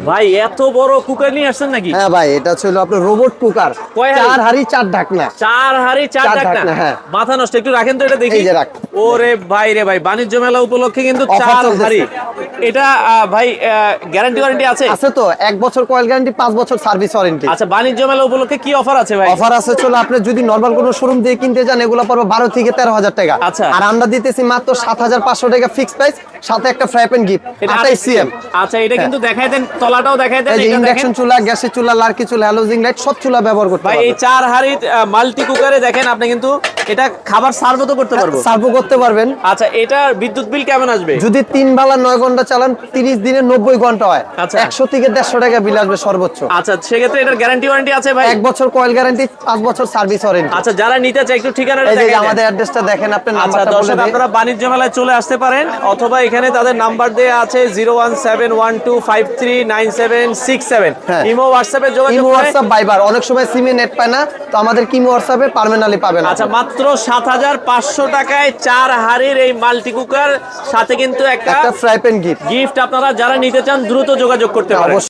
ভাই এত বড় কুকার নিয়ে আসছেন নাকি? হ্যাঁ ভাই, এটা ছিল আপনার রোবট কুকার, কয় হাঁড়ি? 4 হাঁড়ি 4 ঢাকনা। 4 হাঁড়ি 4 4 ঢাকনা। ঢাকনা, হ্যাঁ। মাথা নষ্ট, একটু রাখেন তো এটা দেখি। এই যে রাখ। ওরে ভাই রে ভাই, বাণিজ্য মেলা উপলক্ষে কিন্তু Offer 4 চলতেছে। হাঁড়ি। এটা ভাই গ্যারান্টি ওয়ারেন্টি আছে? আছে তো, 1 বছর কয়েল গ্যারান্টি, 5 বছর সার্ভিস ওয়ারেন্টি। আচ্ছা, বাণিজ্য মেলা উপলক্ষে কি অফার আছে ভাই? অফার আছে, চলো আপনি যদি নরমাল কোনো শোরুম দিয়ে কিনতে যান এগুলো পড়বে 12 থেকে 13,000 টাকা। আচ্ছা। আর আমরা দিতেছি মাত্র 7,500 টাকা ফিক্স প্রাইস, সাথে একটা ফ্রাই প্যান গিফট, এটা 28 সিএম। আচ্ছা, এটা কিন্তু দেখাই দেন, তলাটাও দেখাই দেন। এই যে এটা ইন্ডাকশন দেখেন চুলা, গ্যাসের চুলা, লার্কি চুলা, হ্যালোজিং লাইট সব চুলা ব্যবহার করতে ভাই, এই পারবেন। 4 হাঁড়ি মাল্টি কুকারে দেখেন আপনি কিন্তু এটা খাবার সার্ভও তো করতে পারবো। সার্ভও করতে পারবেন। আচ্ছা, এটা বিদ্যুৎ বিল কেমন আসবে? যদি 3 বেলা 9 ঘন্টা চালান, 30 দিনে 90 ঘন্টা হয়, আচ্ছা। 100 থেকে 150 টাকা বিল আসবে সর্বোচ্চ। আচ্ছা, সেক্ষেত্রে এটার গ্যারান্টি ওয়ারেন্টি আছে ভাই? 1 বছর কয়েল গ্যারান্টি, 5 বছর সার্ভিস ওয়ারেন্টি। আচ্ছা, যারা নিতে চায় একটু ঠিকানাটা এই যে দেখাই দেন। আমাদের অ্যাড্রেসটা দেখেন, আপনার আচ্ছা নাম্বারটা বলে দর্শক, দেন। আপনারা বাণিজ্য মেলায় চলে আসতে পারেন, অথবা এখানে তাদের নাম্বার দেওয়া আছে 01712539767। হ্যাঁ। ইমো হোয়াটসঅ্যাপে যোগাযোগ ইমো করে। হোয়াটসঅ্যাপ ভাইবার, অনেক সময় সিমে নেট পায় না, তো আমাদের ইমো হোয়াটসঅ্যাপে পার্মানেন্টলি পাবেন। আচ্ছা, মাত্র 7,500 টাকায় 4 হাঁড়ির এই মাল্টি কুকার, সাথে কিন্তু একটা একটা ফ্রাই প্যান গিফট। গিফট। আপনারা যারা নিতে চান দ্রুত যোগাযোগ করতে পারেন। অবশ্যই।